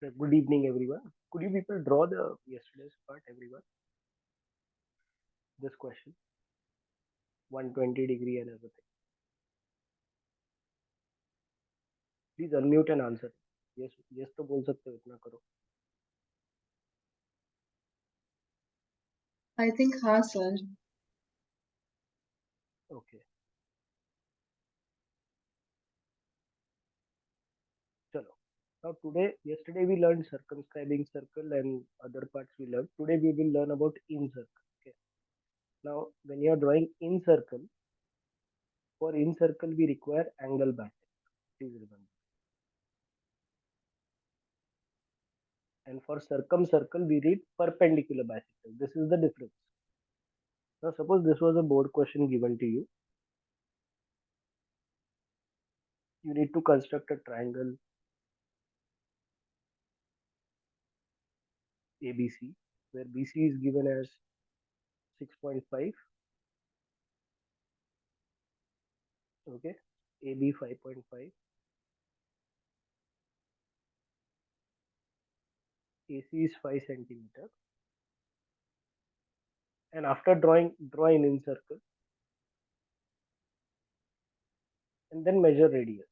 Good evening, everyone. Could you people draw the yesterday's part, everyone? This question, 120 degree and everything. Please unmute and answer. Yes, yes तो बोल सकते हो इतना करो. I think हाँ sir. Okay. चलो. Now yesterday we learned circumscribing circle and other parts we learned. Today we will learn about incircle. Okay. Now when you are drawing incircle, for incircle we require angle bracket. Please remember. And for circumcircle we read perpendicular bisector. This is the difference. Now suppose this was a board question given to you. You need to construct a triangle ABC, where BC is given as 6.5, okay, AB 5.5, AC is 5 centimeter, and after draw an incircle and then measure radius.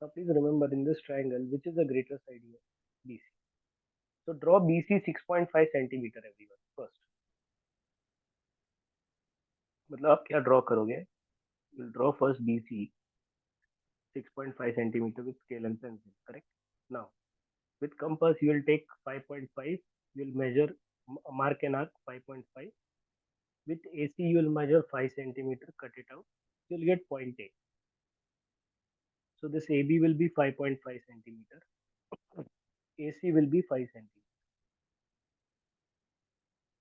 Now please remember in this triangle, which is the greater side here? BC. So draw BC 6.5 centimeter everyone first. मतलब आप क्या draw करोगे? You'll draw first BC 6.5 centimeter with scale and pencil, correct? Now with compass you will take 5.5. You'll measure mark an arc 5.5. With AC you will measure 5 centimeter, cut it out. You'll get point A. So this AB will be 5.5 centimeter. AC will be 5 centimeter.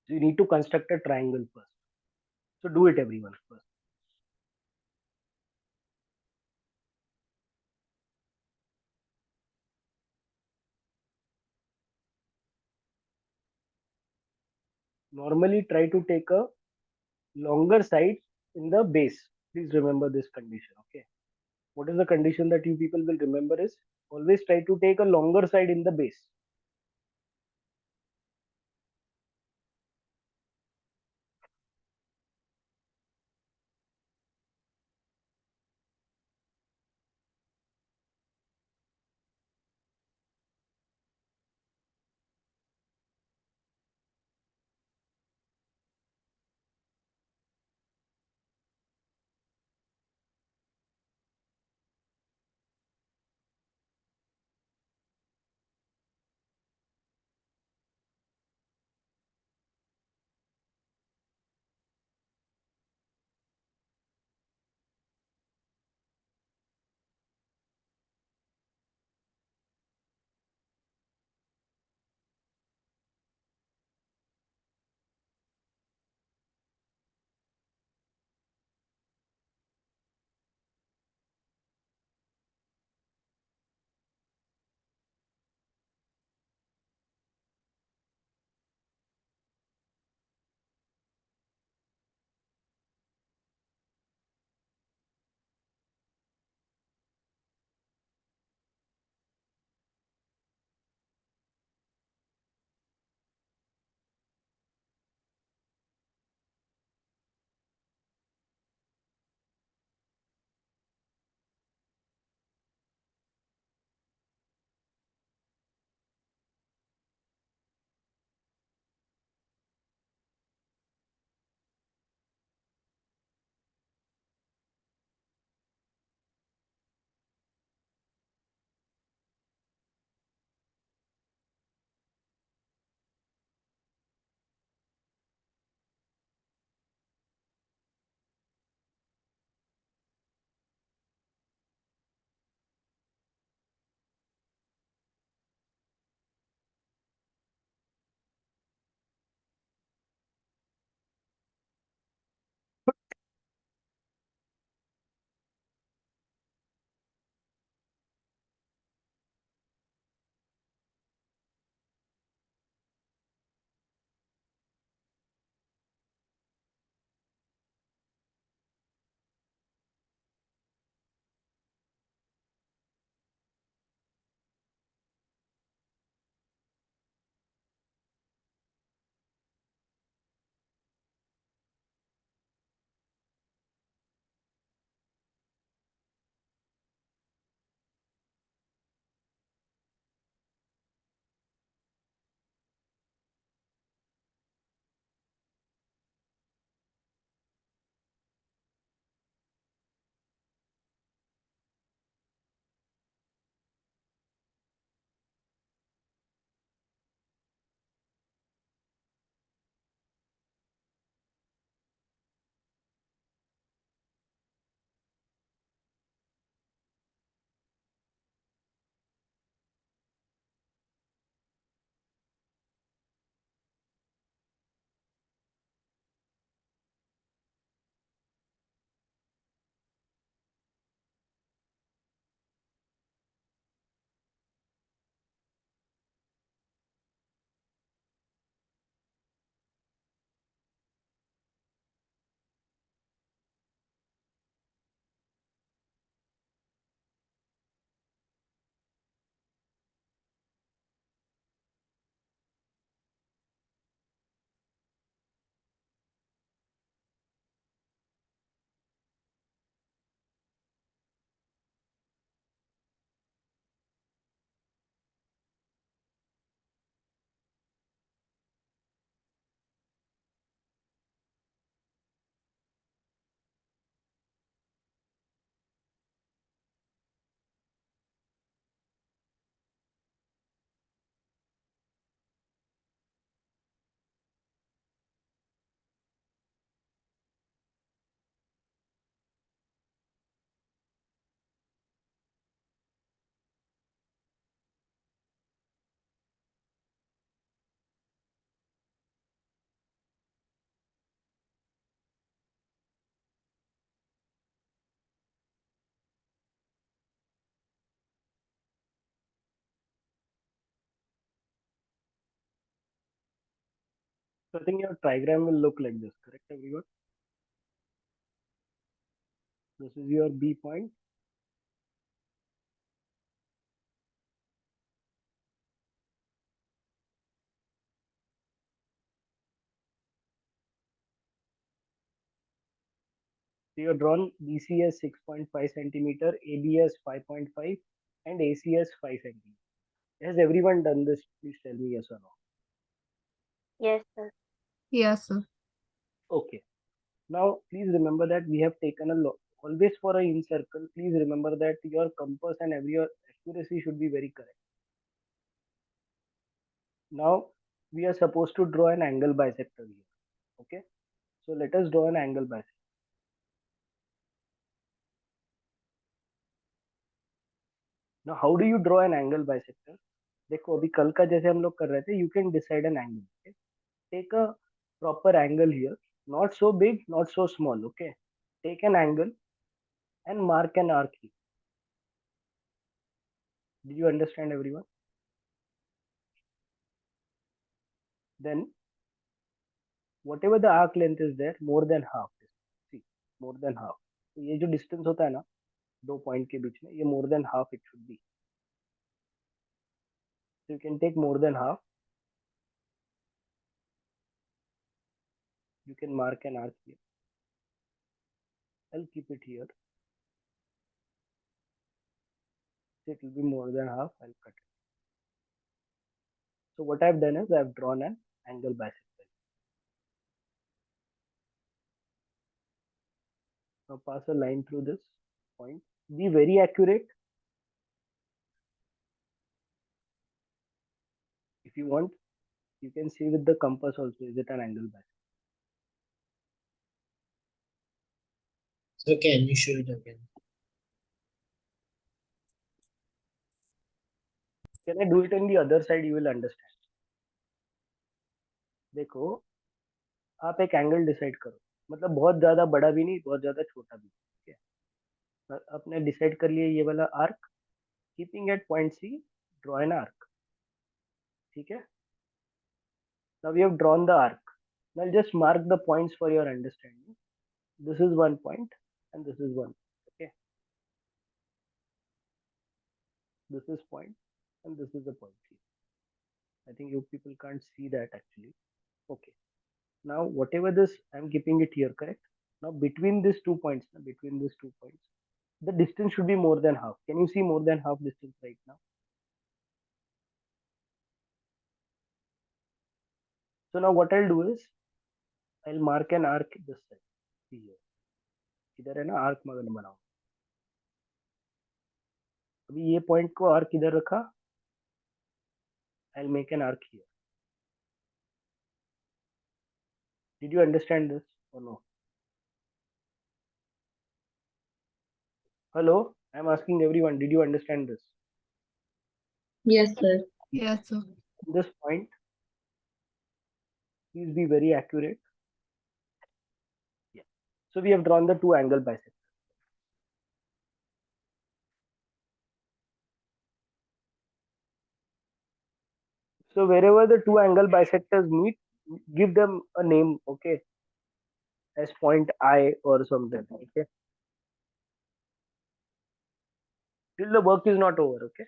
So you need to construct a triangle first. So do it everyone first. Normally try to take a longer side in the base. Please remember this condition. Okay. What is the condition that you people will remember is always try to take a longer side in the base. So I think your trigram will look like this, correct everyone? This is your B point. So you're drawn BC as 6.5 centimeter, AB as 5.5, and AC as 5 centimeter. Has everyone done this? Please tell me yes or no. Yes, sir. Yes, sir. Okay. Now, please remember that we have taken a always for a in circle. Please remember that your compass and every your accuracy should be very correct. Now, we are supposed to draw an angle bisector here. Okay. So let us draw an angle bisector. Now, how do you draw an angle bisector? देखो अभी कल का जैसे हम लोग कर रहे थे, you can decide an angle. Okay? Take a proper angle here, not so big, not so small. Okay, take an angle and mark an arc here. Did you understand everyone? Then whatever the arc length is there, more than half. See, more than half. तो ये जो distance होता है ना दो point के बीच में, ये more than half it should be. So you can take more than half. You can mark an arc here. I'll keep it here. So it will be more than half. I'll cut it. So what I've done is I've drawn an angle bisector. Now pass a line through this point. Be very accurate. If you want, you can see with the compass also. Is it an angle bisector? So can you show it again? Can I do it on the other side? You will understand. देखो आप एक angle decide करो, मतलब बहुत ज्यादा बड़ा भी नहीं, बहुत ज्यादा छोटा भी नहीं, ठीक है? आपने डिसाइड कर लिया ये वाला arc. Keeping at point C, draw an arc. ठीक है? Now we have drawn the arc. Now just mark the points for your understanding. This is one point and this is one. Okay, this is point and this is the point C. I think you people can't see that actually. Okay, now whatever this I'm keeping it here, correct? Now between these 2 points, between these 2 points, the distance should be more than half. Can you see more than half distance right now? So now what I'll do is I'll mark an arc this side. See here, इधर है ना arc मगन बनाओ. अभी ये point को arc इधर रखा. I'll make an arc here. Did you understand this or no? Hello, I'm asking everyone. Did you understand this? Yes, sir. Yes, sir. This point, please be very accurate. Yeah. So we have drawn the two angle bisectors. So wherever the two angle bisectors meet, give them a name, okay, as point I or something, okay. Till the work is not over, okay.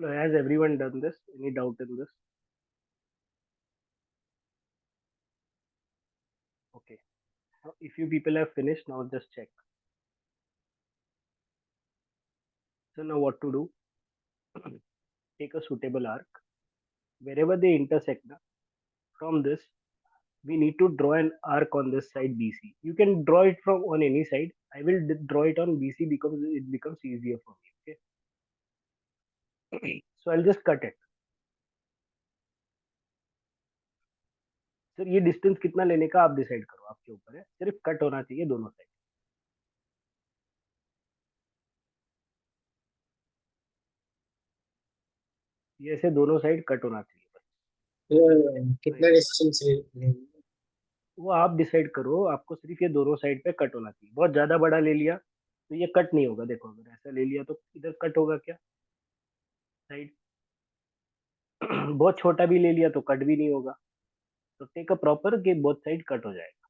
So has everyone done this? Any doubt in this? Okay. Now, if you people have finished, now just check. So now what to do? Take a suitable arc. Wherever they intersect, na, from this, we need to draw an arc on this side BC. You can draw it from on any side. I will draw it on BC because it becomes easier for me. Okay. So I'll just cut it. Sir ये distance कितना लेने का आप decide करो, आपके ऊपर है, सिर्फ कट होना चाहिए दोनों साइड. ये ऐसे दोनों साइड कट होना चाहिए बस. कितना डिस्टेंस लेंगे? वो आप डिसाइड करो, आपको सिर्फ ये दोनों साइड पे कट होना चाहिए. बहुत ज्यादा बड़ा ले लिया तो ये कट नहीं होगा. देखो अगर ऐसा ले लिया तो इधर कट होगा क्या, साइड. बहुत छोटा भी ले लिया तो कट भी नहीं होगा. तो टेक अ प्रॉपर कि बोथ साइड कट हो जाएगा.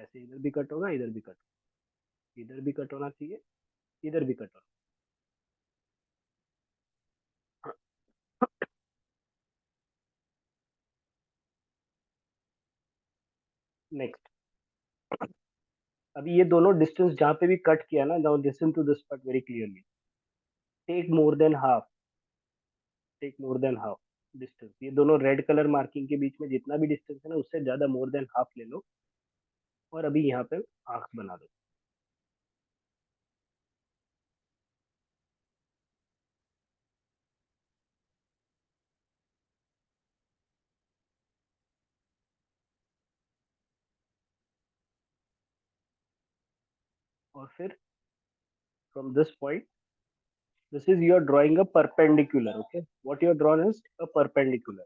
ऐसे इधर भी कट होगा, इधर भी कट, इधर भी कट होना चाहिए, इधर भी कट होना. नेक्स्ट, अभी ये दोनों डिस्टेंस जहाँ पे भी कट किया ना, now listen to this part very clearly. Take more than half, take more than half distance. ये दोनों रेड कलर मार्किंग के बीच में जितना भी डिस्टेंस है ना, उससे ज्यादा मोर देन हाफ ले लो. और अभी यहाँ पे आर्क्स बना दो. और फिर from this point, this is you are drawing a perpendicular. Okay, what you are drawn is a perpendicular.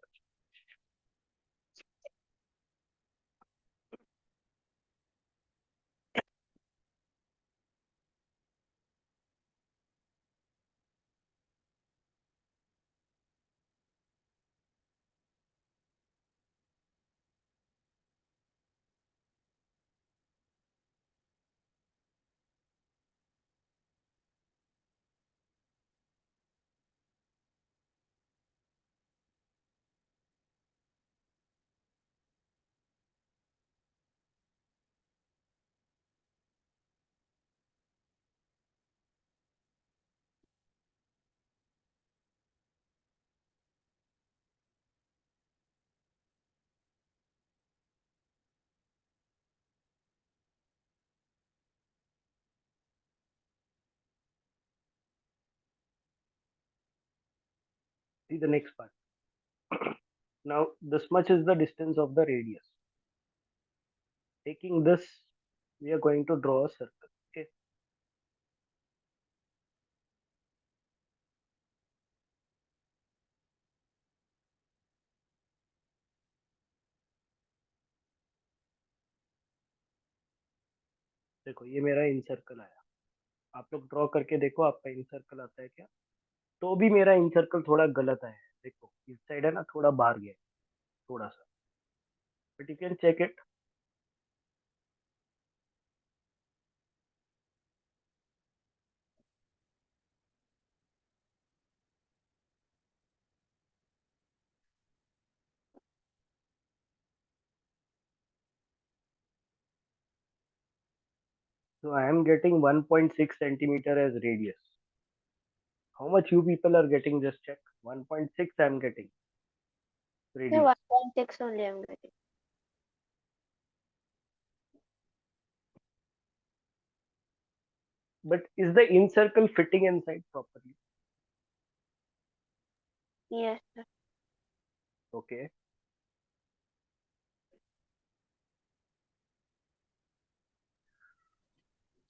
See the next part. Now this much is the distance of the radius. Taking this, we are going to draw a circle. Okay, देखो ये मेरा इन circle आया. आप लोग draw करके देखो आपका इन circle आता है क्या. तो भी मेरा इन सर्कल थोड़ा गलत आया है. देखो इस साइड है ना, थोड़ा बाहर गया है, थोड़ा सा. But you can check it. So I am getting 1.6 centimeter as radius. How much you people are getting? Just check. 1.6 I am getting Yeah, radius. 1.6 only I'm getting. But is the in circle fitting inside properly? Yes, sir. Okay.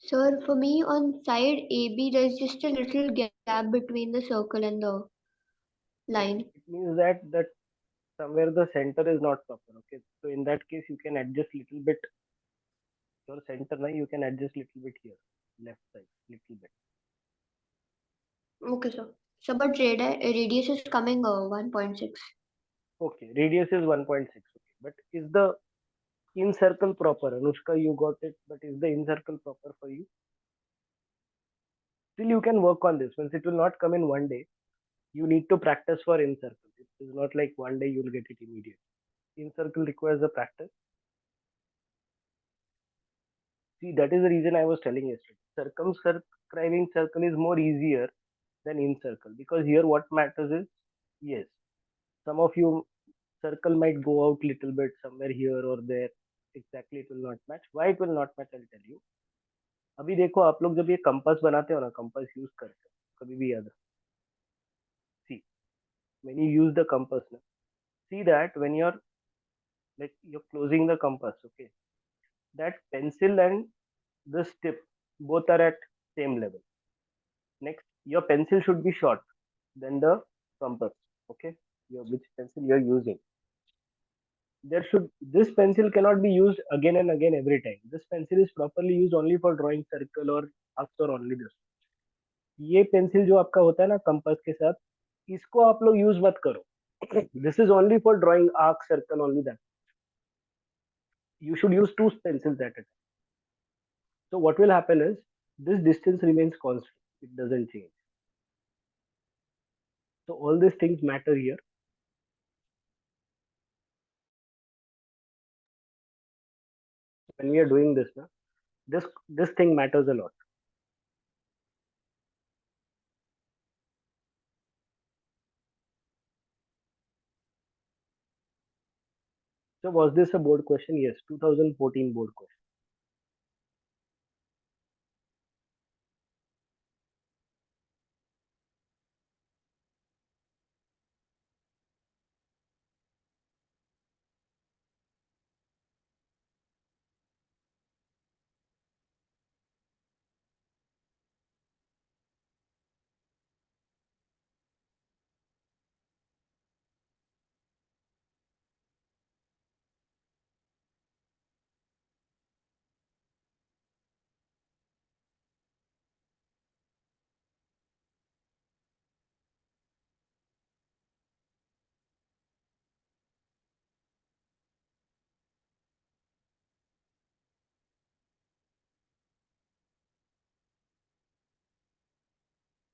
Sir, for me on side AB, there's just a little gap between the circle and the line. It means that somewhere the center is not proper. Okay. So in that case, you can adjust little bit your center. Now you can adjust little bit here, left side, little bit. Okay, sir. So, but radius is coming 1.6. Okay. Radius is 1.6. Okay. But is the in circle proper? Anushka, you got it. But is the in circle proper for you? Still, you can work on this. Once it will not come in one day. You need to practice for incircle. It is not like one day you'll get it immediately. Incircle requires a practice. See, that is the reason I was telling yesterday. Circumscribing circle is more easier than incircle, because here what matters is, yes, some of you circle might go out little bit somewhere here or there. Exactly, it will not match. Why it will not match, I'll tell you. अभी देखो आप लोग जब ये compass बनाते हो ना, compass use करते हो कभी भी याद रखो. See, when you use the compass now, see that when you're like you're closing the compass, okay, that pencil and this tip both are at same level. Next, your pencil should be short than the compass, okay, your which pencil you're using. There should This pencil cannot be used again and again every time. This pencil is properly used only for drawing circle or arcs or only this. ये pencil जो आपका होता है ना compass के साथ, इसको आप लोग यूज मत करो. This is only for drawing arc, circle, only that. You should use two pencils at a time. So what will happen is this distance remains constant. It doesn't change. So all these things matter here. When we are doing this now, this thing matters a lot. So was this a board question? Yes, 2014 board question.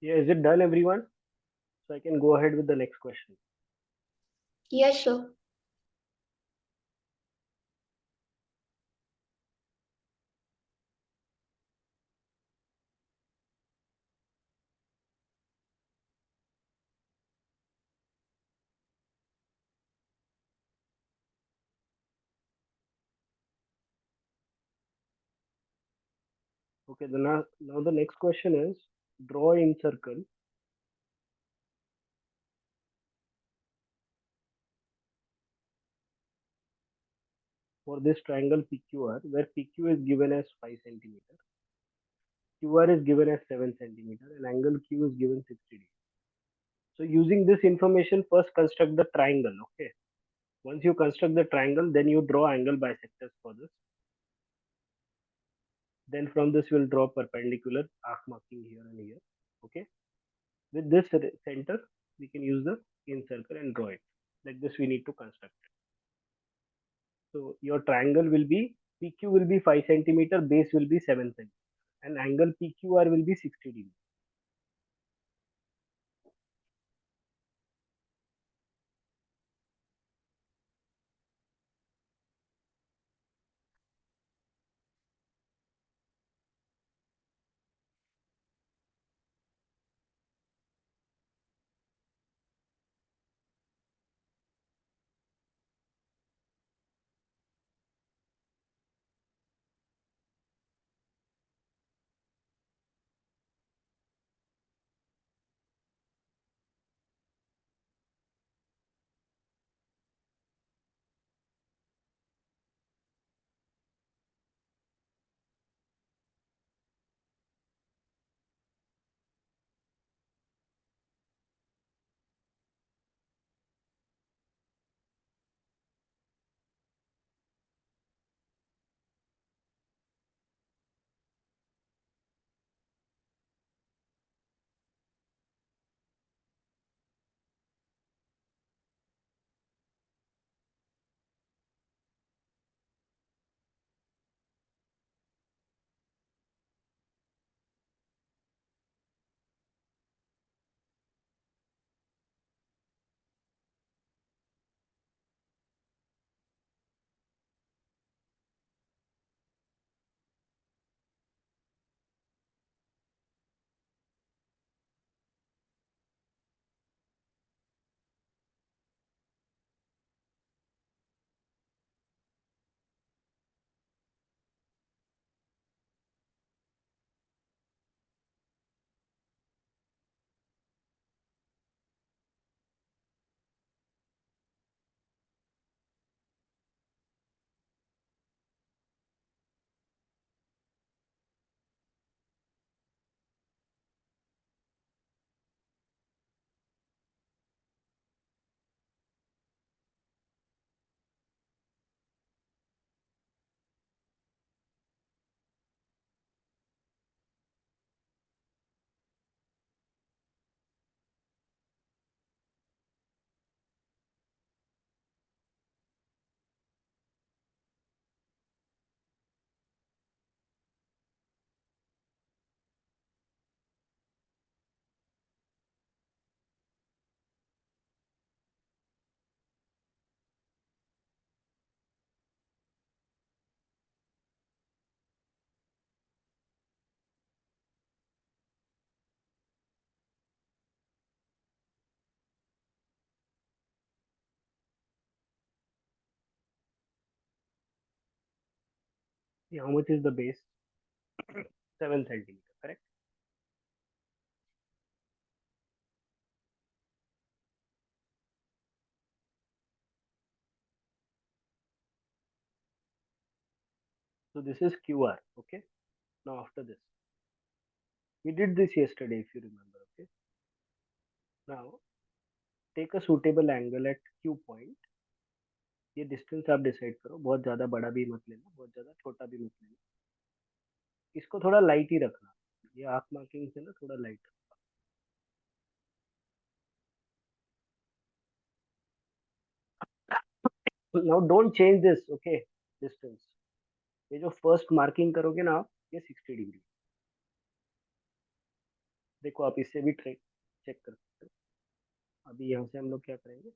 Yeah, is it done, everyone? So I can go ahead with the next question. Yes, sir. Okay, now the next question is, draw in circle for this triangle PQR, where PQ is given as 5 centimeter, QR is given as 7 centimeter, and angle Q is given 60 degrees. So using this information, first construct the triangle. Okay. Once you construct the triangle, then you draw angle bisectors for this. Then from this, we'll draw perpendicular arc marking here and here. Okay. With this center, we can use the incircle and draw it. Like this, we need to construct it. So your triangle will be, PQ will be 5 centimeter, base will be 7 centimeter, and angle PQR will be 60 degrees. how much is the base? 7 centimeter, correct? So this is QR. Okay. Now after this, we did this yesterday, if you remember. Okay. Now take a suitable angle at Q point. ये distance आप decide करो, बहुत ज्यादा बड़ा भी मत लेना, बहुत ज्यादा छोटा भी मत लेना, इसको थोड़ा लाइट ही रखना, ये आर्क मार्किंग से ना थोड़ा light. Now don't change this. Okay, distance. ये जो फर्स्ट मार्किंग करोगे ना आप, ये 60 डिग्री. देखो आप इससे भी ट्रेक चेक कर सकते हो. अभी यहाँ से हम लोग क्या करेंगे,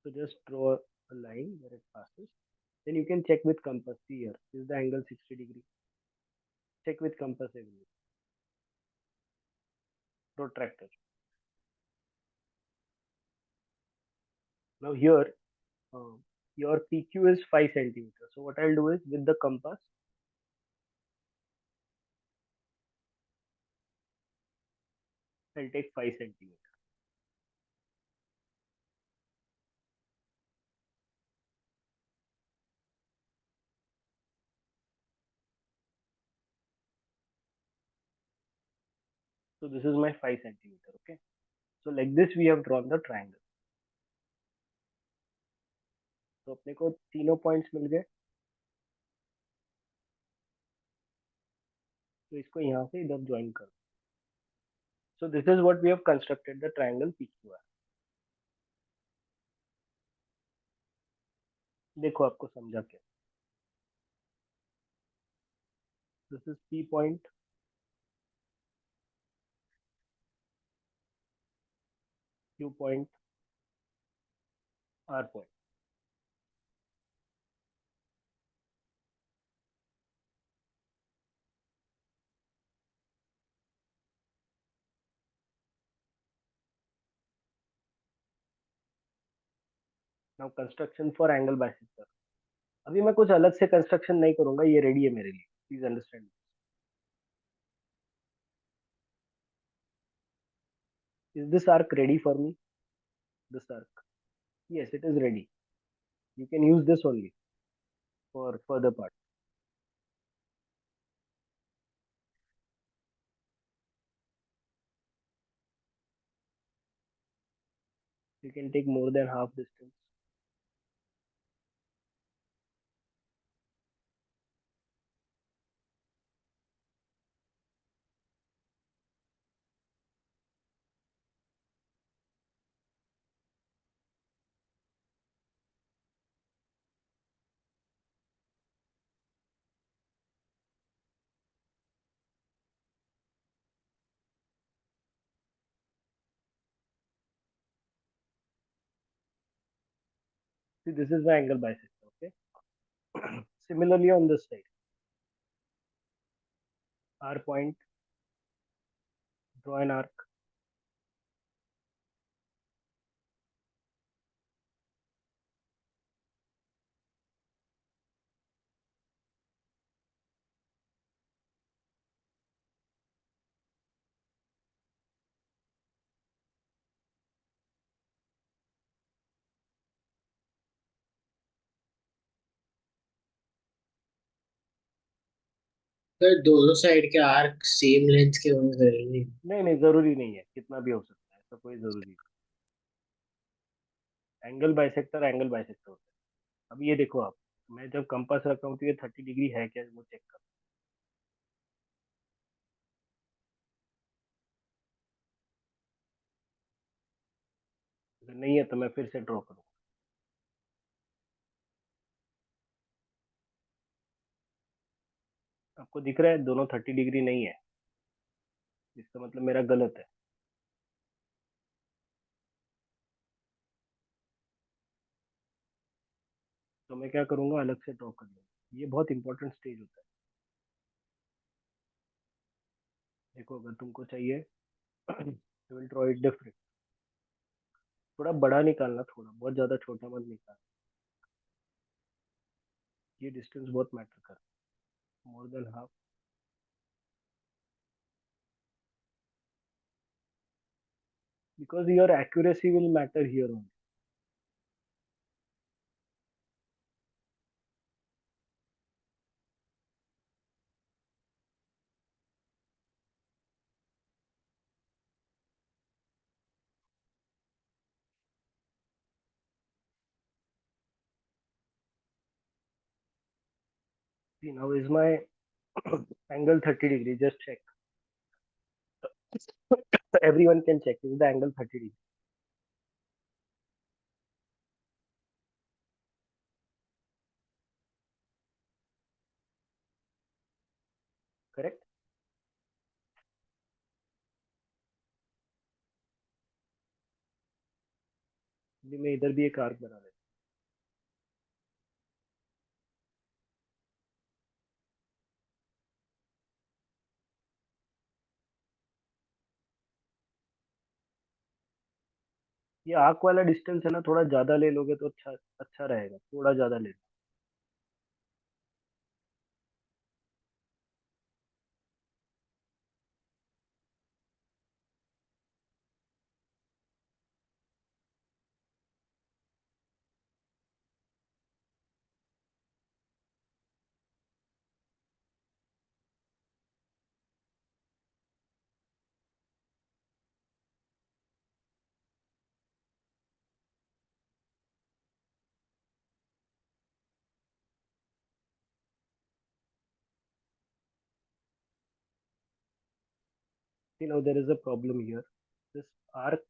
तो just draw a line where it passes. Then you can check with compass. See here, is the angle 60 degree? Check with compass again. Protractor. Now here, uh, your PQ is 5 centimeters. So what I'll do is with the compass, I'll take 5 centimeters. So this is my 5 centimeter. Okay. So like this we have drawn the triangle. तो अपने को तीनों points मिल गए. तो इसको यहाँ से इधर ज्वाइन करो. So this is what we have constructed the triangle PQR. देखो आपको समझा क्या. This is P point, Q point, R point. Now construction for angle bisector. अभी मैं कुछ अलग से कंस्ट्रक्शन नहीं करूंगा, ये रेडी है मेरे लिए. Please understand. Is this arc ready for me? This arc, yes, it is ready. You can use this only for further part. You can take more than half distance. See, this is the angle bisector. Okay. Similarly on this side, R point, draw an arc. Sir दोनों side के arc same length के होने जरूरी है? नहीं नहीं, जरूरी नहीं है, कितना भी हो सकता है, ऐसा कोई जरूरी नहीं. एंगल बाइसेक्टर होता है. अब ये देखो आप, मैं जब कंपास रखा हूँ तो ये 30 डिग्री है क्या, वो चेक कर. अगर नहीं है तो मैं फिर से ड्रॉ करूँ. आपको दिख रहा है दोनों 30 डिग्री नहीं है, इसका मतलब मेरा गलत है. तो मैं क्या करूंगा, अलग से ड्रॉ कर लूंगा. ये बहुत इंपॉर्टेंट स्टेज होता है. देखो अगर तुमको चाहिए You will draw it different. थोड़ा बड़ा निकालना, थोड़ा बहुत ज्यादा छोटा मत निकाल. ये डिस्टेंस बहुत मैटर कर. मोर than half. Because your accuracy will matter here only. See, now is my angle 30 degree. Just check. Everyone can check. Is the angle 30 degree? Correct? अभी मैं इधर भी एक आर्क बना लेता हूँ. ये आर्क वाला डिस्टेंस है ना, थोड़ा ज्यादा ले लोगे तो अच्छा अच्छा रहेगा. थोड़ा ज्यादा ले लो. You know there is a problem here. This arc.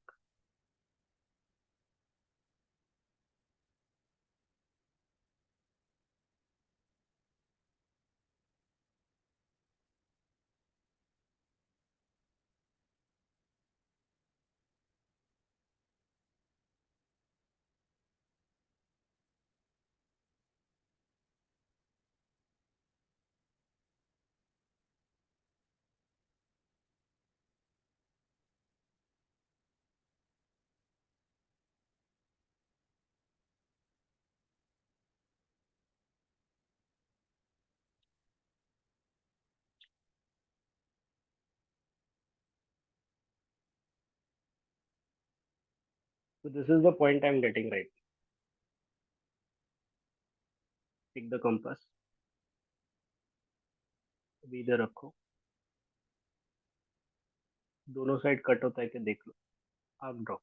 So this is the point I'm getting right. Take the compass. अभी इधर रखो. दोनों साइड कट होता है कि देख लो. Arc draw.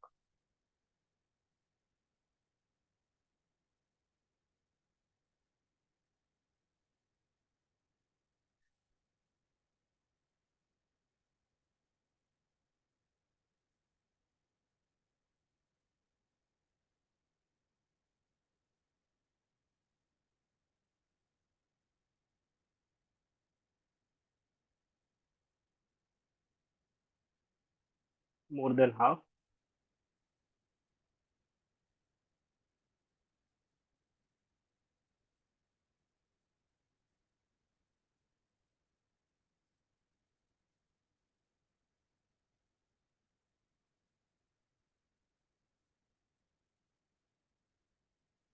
More than half.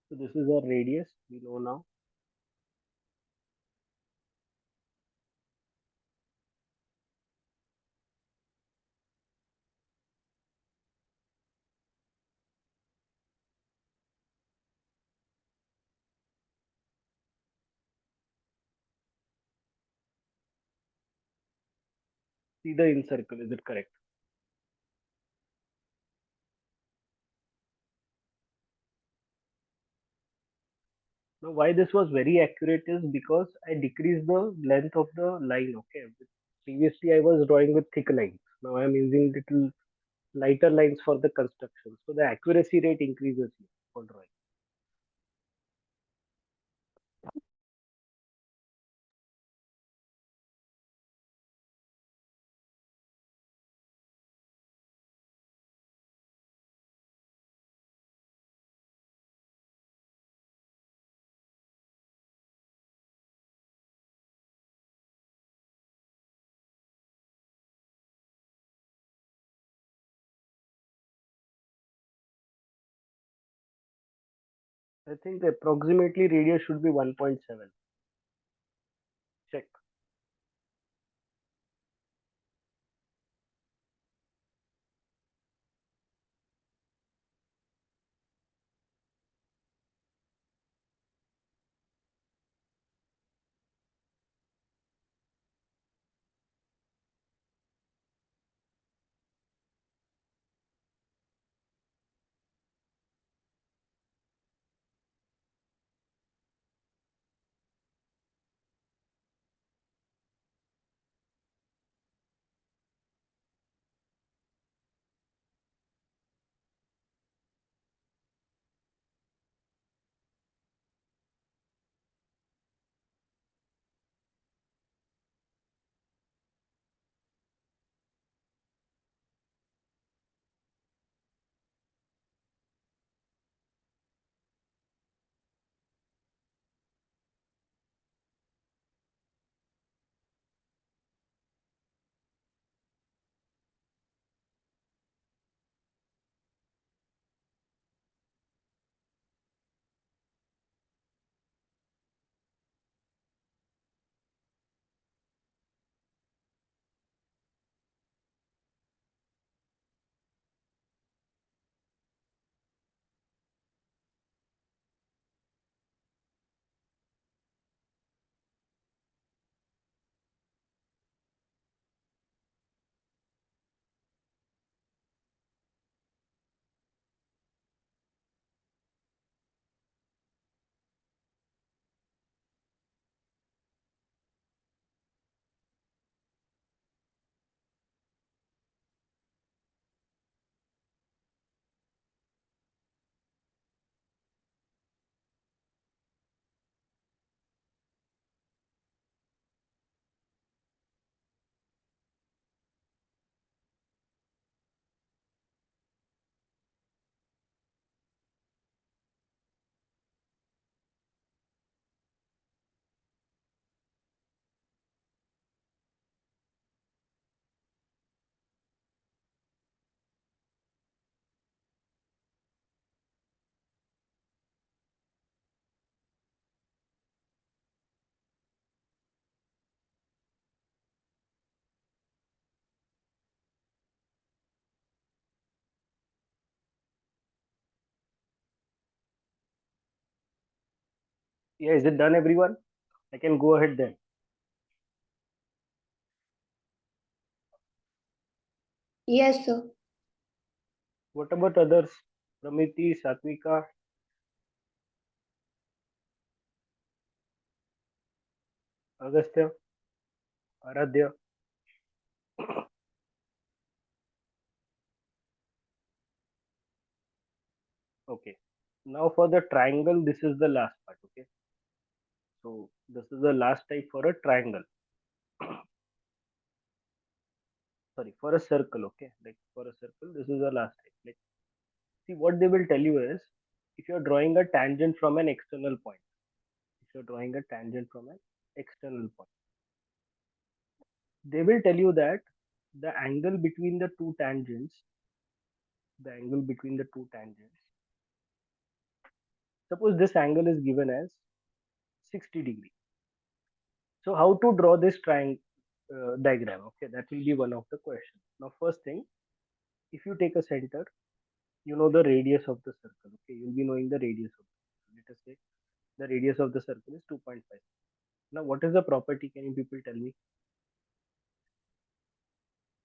So this is our radius. We know now. See the incircle. Is it correct? Now, why this was very accurate is because I decreased the length of the line. Okay. Previously, I was drawing with thick lines. Now I am using little lighter lines for the construction. So the accuracy rate increases here for drawing. I think approximately radius should be 1.7. Check. Yeah, is it done, everyone? I can go ahead then. Yes, sir. What about others? Pramiti, Satvika, Agastya, Aradhya. Okay. Now for the triangle, this is the last part. Okay. So this is the last type for a triangle. Sorry, for a circle. Okay. Like for a circle, this is the last type. Like, see, what they will tell you is, if you're drawing a tangent from an external point, if you're drawing a tangent from an external point, they will tell you that the angle between the two tangents, the angle between the two tangents, suppose this angle is given as 60 degree. So how to draw this triangle diagram? Okay, that will be one of the questions. Now, first thing, if you take a center, you know the radius of the circle. Okay, you'll be knowing the radius of the circle. Let us say the radius of the circle is 2.5. Now, what is the property? Can you people tell me?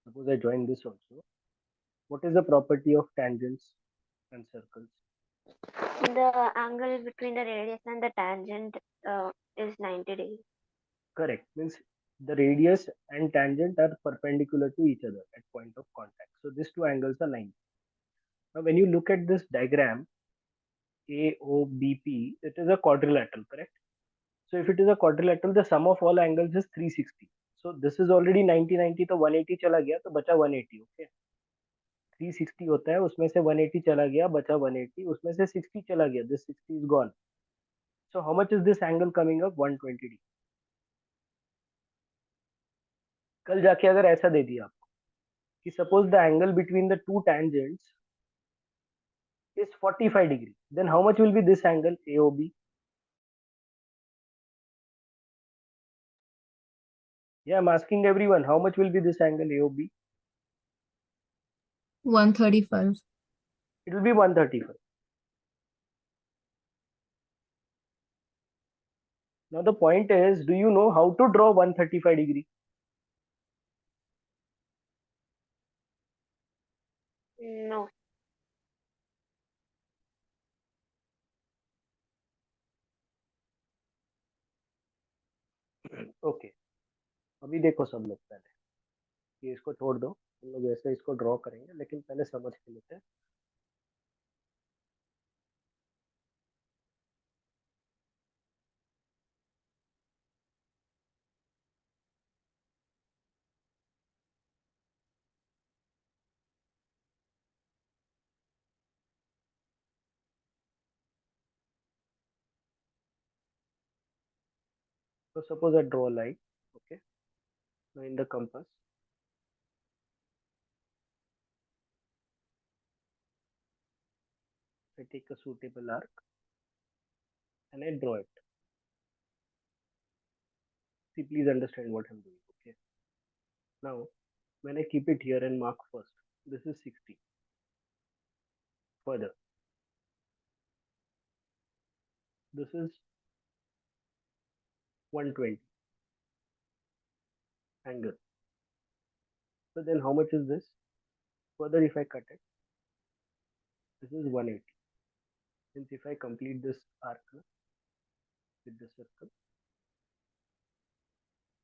Suppose I join this also. What is the property of tangents and circles? The angle between the radius and the tangent is 90 degrees. Correct. Means the radius and tangent are perpendicular to each other at point of contact. So these two angles are 90. Now, when you look at this diagram, AOBP, it is a quadrilateral, correct? So if it is a quadrilateral, the sum of all angles is 360. So this is already 90 तो 180 चला गया तो बचा 180. Okay, 360 होता है, उसमें से 180 चला गया, बचा 180, उसमें से 60 चला गया, this 60 is gone. So how much is this angle coming up? 120 degree. कल जाके अगर ऐसा दे दिया आपको कि suppose the angle between the two tangents is 45 degree. Then how much will be this angle AOB? Yeah, I'm asking everyone, how much will be this angle AOB? 135. It will be 135. Now the point is, do you know how to draw 135 degree? No. Okay, अभी देखो सब लोग, पहले ये इसको छोड़ दो, हम लोग ऐसे इसको ड्रॉ करेंगे, लेकिन पहले समझ के लेते हैं. So suppose I draw a line. Okay, now in the compass, I take a suitable arc and I draw it. See, please understand what I'm doing. Okay, now when I keep it here and mark first, this is 60. Further, this is 120 angle. So then how much is this? Further, if I cut it, this is 180. Since if I complete this arc with the circle,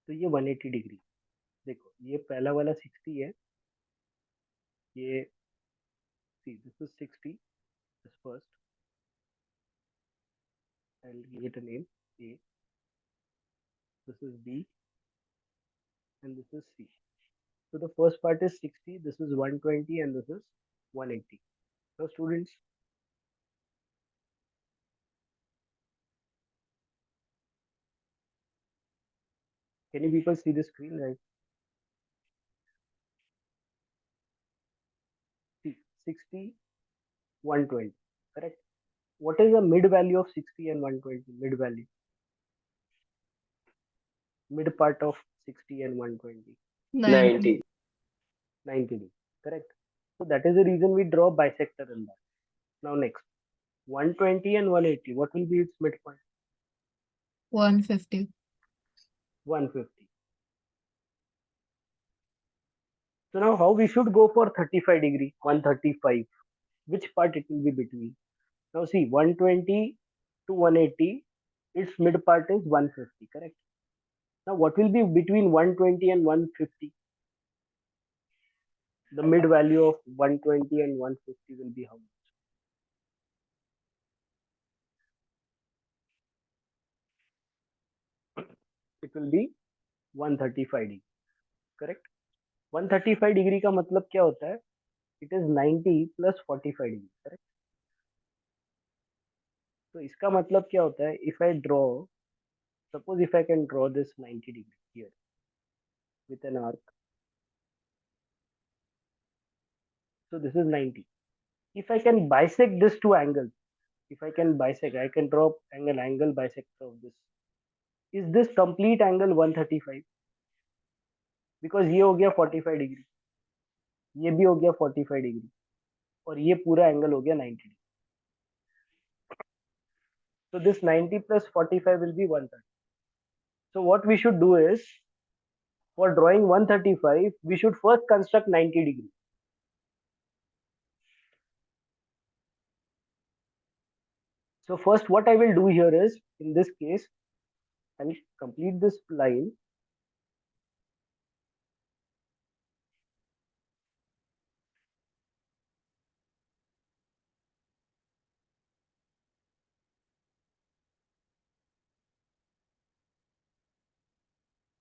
तो ये 180 degree. देखो ये पहला वाला 60 है, ये see this is 60, this first, and give it a name A, this is B, and this is C. So the first part is 60, this is 120, and this is 180. Now students, can you people see the screen, right? See, 60, 120, correct? What is the mid value of 60 and 120? Mid value, mid part of 60 and 120, 90. 90 degree, correct? So that is the reason we draw bisector in that. Now next, 120 and 180, what will be its midpoint? 150. 150. So now how we should go for 35 degree, 135? Which part it will be between? Now see, 120 to 180, its mid part is 150, correct? Now what will be between 120 and 150? The mid value of 120 and 150 will be how much? It will be 135 degree, correct? 135 degree का मतलब क्या होता है? It is 90 plus 45 degree, correct? तो इसका मतलब क्या होता है? If I draw, suppose if I can draw this 90 degree here with an arc, so this is 90. If I can bisect these two angles, if I can bisect, I can draw angle bisector of this. Is this complete angle 135? Because ये हो गया 45 degree, ये भी हो गया 45 degree, और ये पूरा एंगल हो गया 90 degree. So this 90 plus 45 will be 130. So what we should do is, for drawing 135, we should first construct 90 degree. So first what I will do here is, in this case, I will complete this line.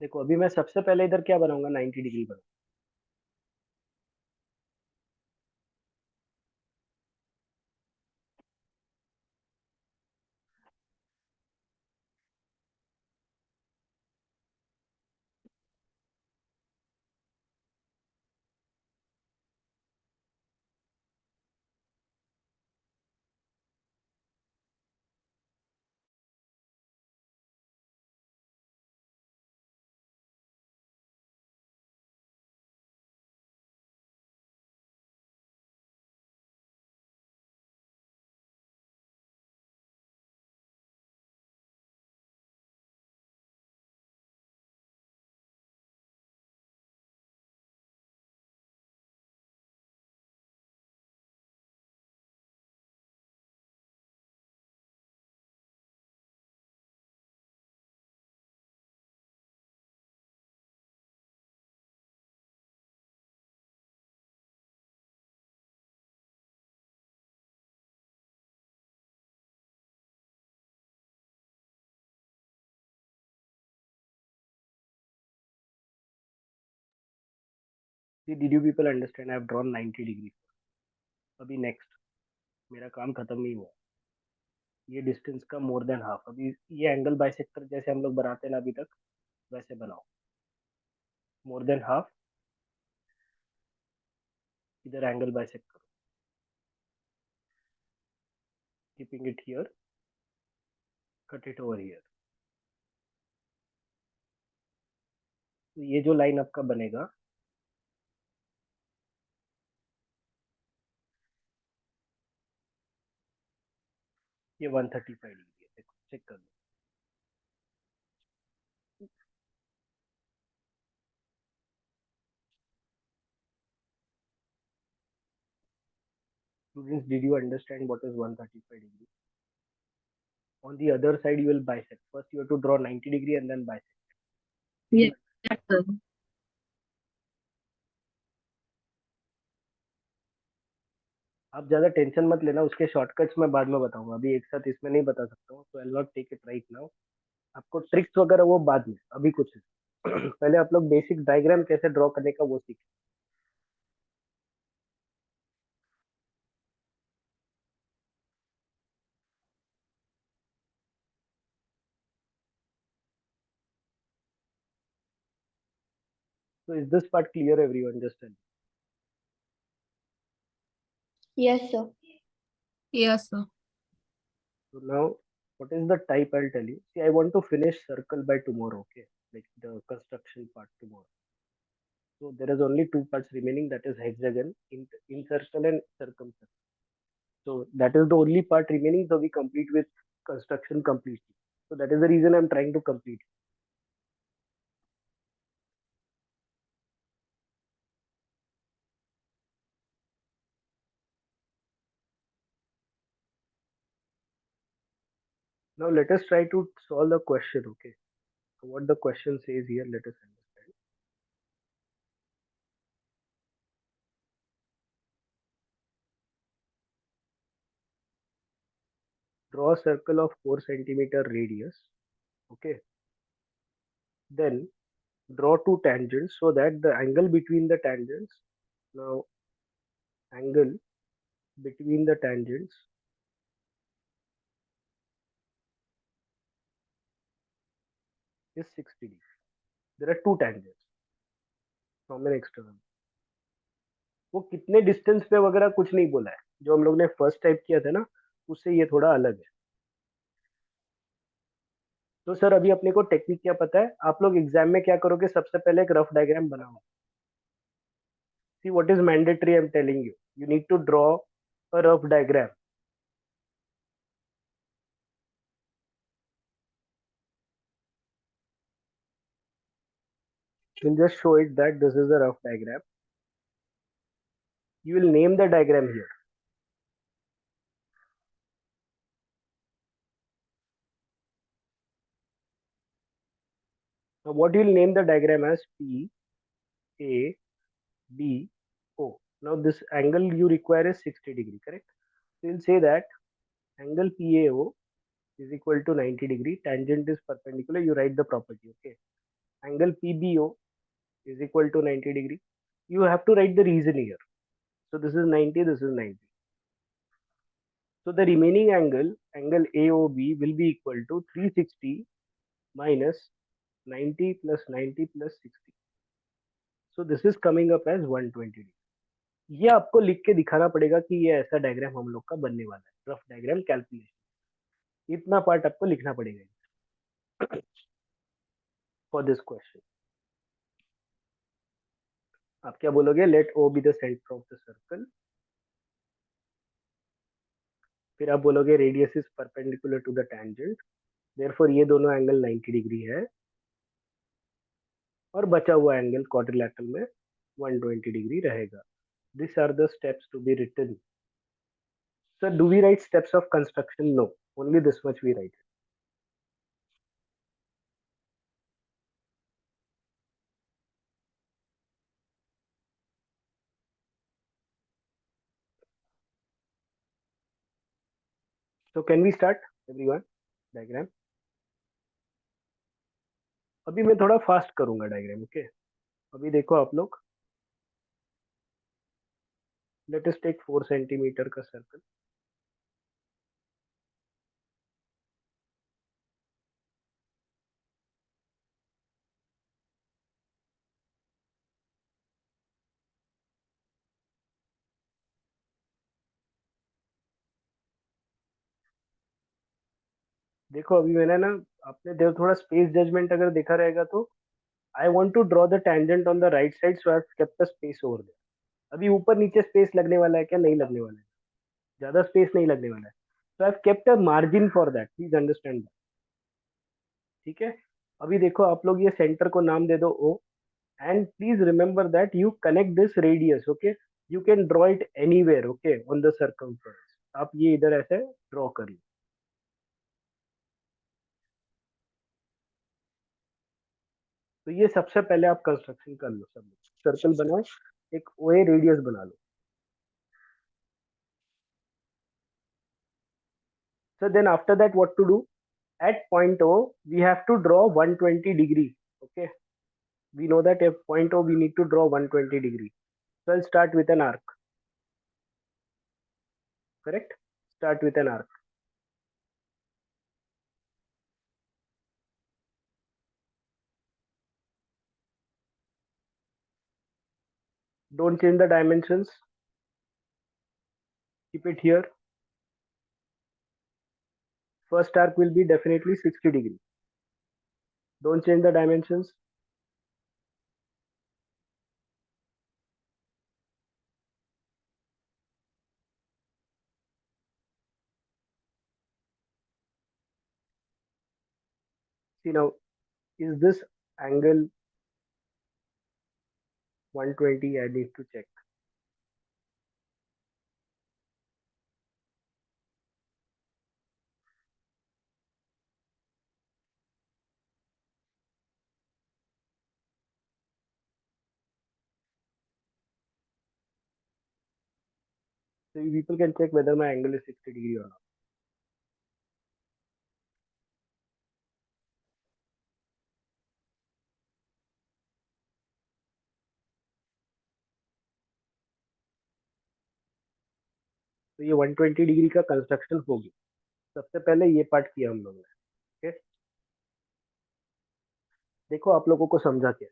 देखो अभी मैं सबसे पहले इधर क्या बनाऊंगा, 90 degree बनाऊंगा. See, did you people understand? I have drawn 90 degree. अभी next मेरा काम खत्म नहीं हुआ, ये डिस्टेंस का मोर देन हाफ. अभी ये एंगल बाइसेक्टर जैसे हम लोग बनाते हैं ना अभी तक, वैसे बनाओ. मोर देन हाफ, इधर एंगल बाइसेक्ट करो, keeping it here, cut it over here. तो ये जो लाइन आपका बनेगा, ये 135 डिग्री है. देखो चेक कर लो. Students, did you understand what is 135 degree? On the other side, you will bisect. First, you have to draw 90 degree and then bisect. Yes, sir. आप ज्यादा टेंशन मत लेना, उसके शॉर्टकट्स मैं बाद में बताऊंगा, अभी एक साथ इसमें नहीं बता सकता हूँ. तो I will not take it right now. आपको ट्रिक्स वगैरह वो बाद में, अभी कुछ पहले आप लोग बेसिक डायग्राम कैसे ड्रॉ करने का वो सीखें. So is this part clear, everyone? Just tell me. Yes, sir. Yes, sir. So now, what is the type? I'll tell you. See, I want to finish circle by tomorrow. Okay, like the construction part tomorrow. So there is only two parts remaining. That is hexagon, incircle, and circumcircle. So that is the only part remaining. So we complete with construction completely. So that is the reason I'm trying to complete. Now let us try to solve the question. Okay. So what the question says here, let us understand. Draw a circle of 4 centimeter radius. Okay. Then draw two tangents so that the angle between the tangents, now angle between the tangents is 60 degrees. There are two tangents from an external. वो कितने distance पे वगैरह कुछ नहीं बोला है, जो हम लोग ने फर्स्ट टाइप किया था ना, उससे ये थोड़ा अलग है. तो सर अभी अपने को टेक्निक क्या पता है, आप लोग एग्जाम में क्या करोगे, सबसे पहले एक रफ डायग्राम बनाओ. See what is mandatory, I am telling you, you need to draw a rough diagram. We'll just show it that this is a rough diagram. You will name the diagram here. Now what you will name the diagram as P, A, B, O. Now this angle you require is 60 degree, correct? So you'll say that angle PAO is equal to 90 degree, tangent is perpendicular, you write the property, okay? Angle PBO is equal to 90 degree. You have to write the reason here. So this is 90, this is 90. So the remaining angle, angle AOB will be equal to 360 minus 90 plus 90 plus 60. So this is coming up as 120 degree. ये आपको लिख के दिखाना पड़ेगा कि ये ऐसा diagram हम लोग का बनने वाला है, रफ डायग्राम कैलकुलेशन. इतना पार्ट आपको लिखना पड़ेगा फॉर दिस क्वेश्चन. आप क्या बोलोगे, let O be the centre of the circle. फिर आप बोलोगे radius is perpendicular to the tangent, therefore ये दोनों एंगल 90 डिग्री है, और बचा हुआ एंगल क्वाड्रिलैटरल में 120 डिग्री रहेगा. This are the steps to be written. Sir do we write steps of construction? No, only this much we write. So can we start everyone diagram? अभी मैं थोड़ा fast करूंगा डायग्राम. ओके, अभी देखो आप लोग, लेट अस टेक 4 सेंटीमीटर का circle. देखो अभी मैंने ना, आपने देखो थोड़ा स्पेस जजमेंट अगर देखा रहेगा तो, I want to draw the tangent on the right side, so I have kept the space over there. अभी ऊपर नीचे स्पेस लगने वाला है क्या? नहीं लगने वाला है. ज्यादा स्पेस नहीं लगने वाला है. So I have kept a margin for that, please understand that. ठीक है. अभी देखो आप लोग ये सेंटर को नाम दे दो o, and please remember that you connect this radius. Okay, you can draw it anywhere. Okay, on the circumference आप ये इधर ऐसे ड्रॉ कर लो. तो ये सबसे पहले आप कंस्ट्रक्शन कर लो. सब सर्कल बनाओ, एक ओए रेडियस बना लो. So then after that what to do? At point O, we have to draw 120 degree. Okay. We know that at point O we need to draw 120 degree. So I'll start with an arc. Correct? Start with an arc. Don't change the dimensions. Keep it here. First arc will be definitely 60 degree. Don't change the dimensions. See now, is this angle 120? I need to check. So people can check whether my angle is 60 degree or not. तो ये 120 degree का construction होगी. सबसे पहले ये part किया हम लोगों ने. ओके, देखो आप लोगों को समझा क्या.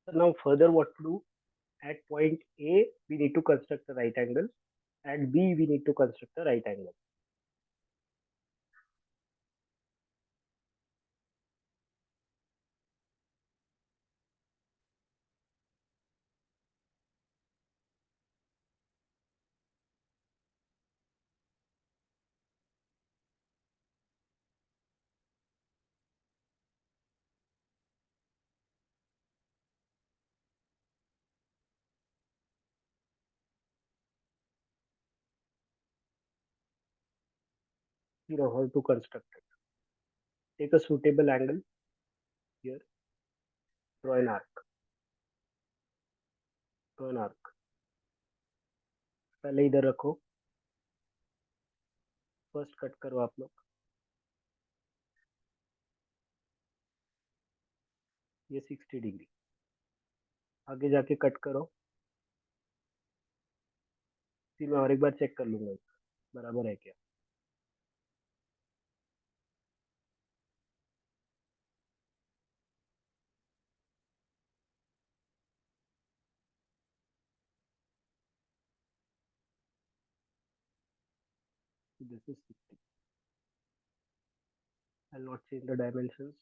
So now further what to do? At point A, we need to construct a right angle. At B, we need to construct a right angle. You know how to construct it. Take a suitable angle here. Draw an arc. Draw an arc. पहले इधर रखो. First cut करो आप लोग. ये 60 degree. आगे जाके cut करो. फिर मैं और एक बार चेक कर लूंगा बराबर है क्या. This is 60. I'll not change the dimensions.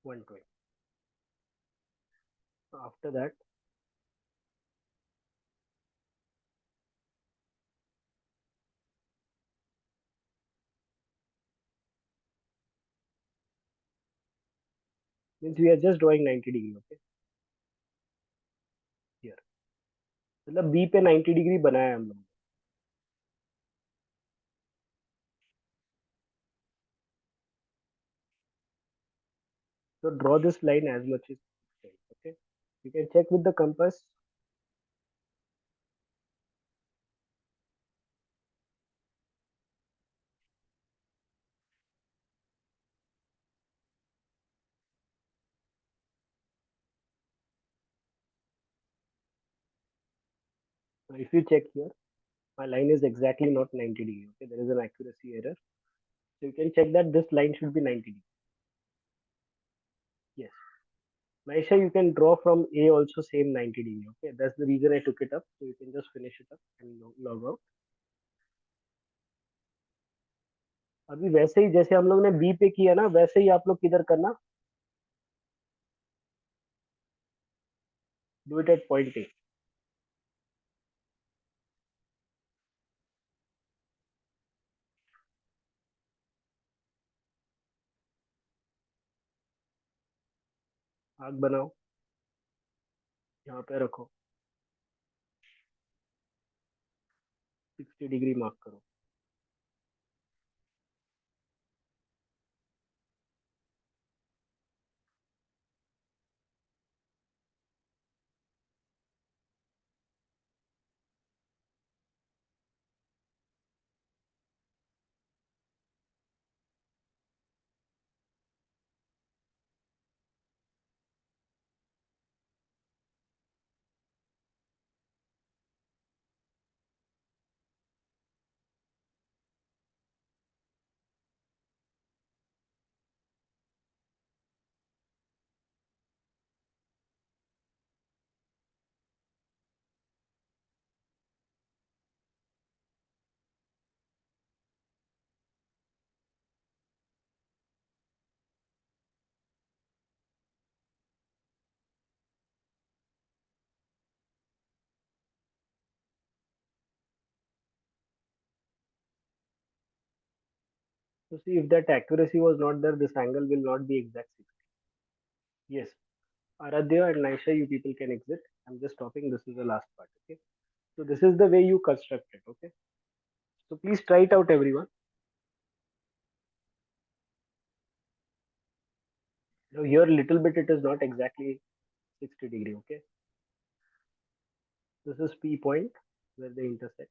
120. After that, means we are just drawing 90 degree. Okay, here मतलब B पे 90 डिग्री बनाया है हम लोग. So draw this line as much as possible. Okay, you can check with the compass. So if you check here, my line is exactly not 90 degree. Okay, there is an accuracy error. So you can check that this line should be 90 degree. Yes. Maisha, you can draw from A also same 90 degree. Okay, that's the reason I took it up. So you can just finish it up and log out. अभी वैसे ही जैसे हम लोग ने B पे किया ना, वैसे ही आप लोग किधर करना. Do it at point A. आग बनाओ, यहाँ पे रखो, 60 डिग्री मार्क करो. So see, if that accuracy was not there, this angle will not be exact 60. Yes. Aradhya and Naisha, you people can exit. I'm just stopping. This is the last part. Okay. So this is the way you construct it. Okay. So please try it out, everyone. Now here, little bit, it is not exactly 60 degree. Okay. This is P point where they intersect.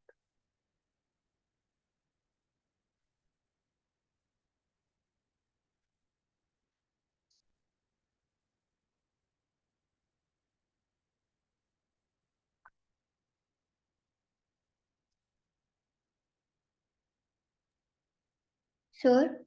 Sir,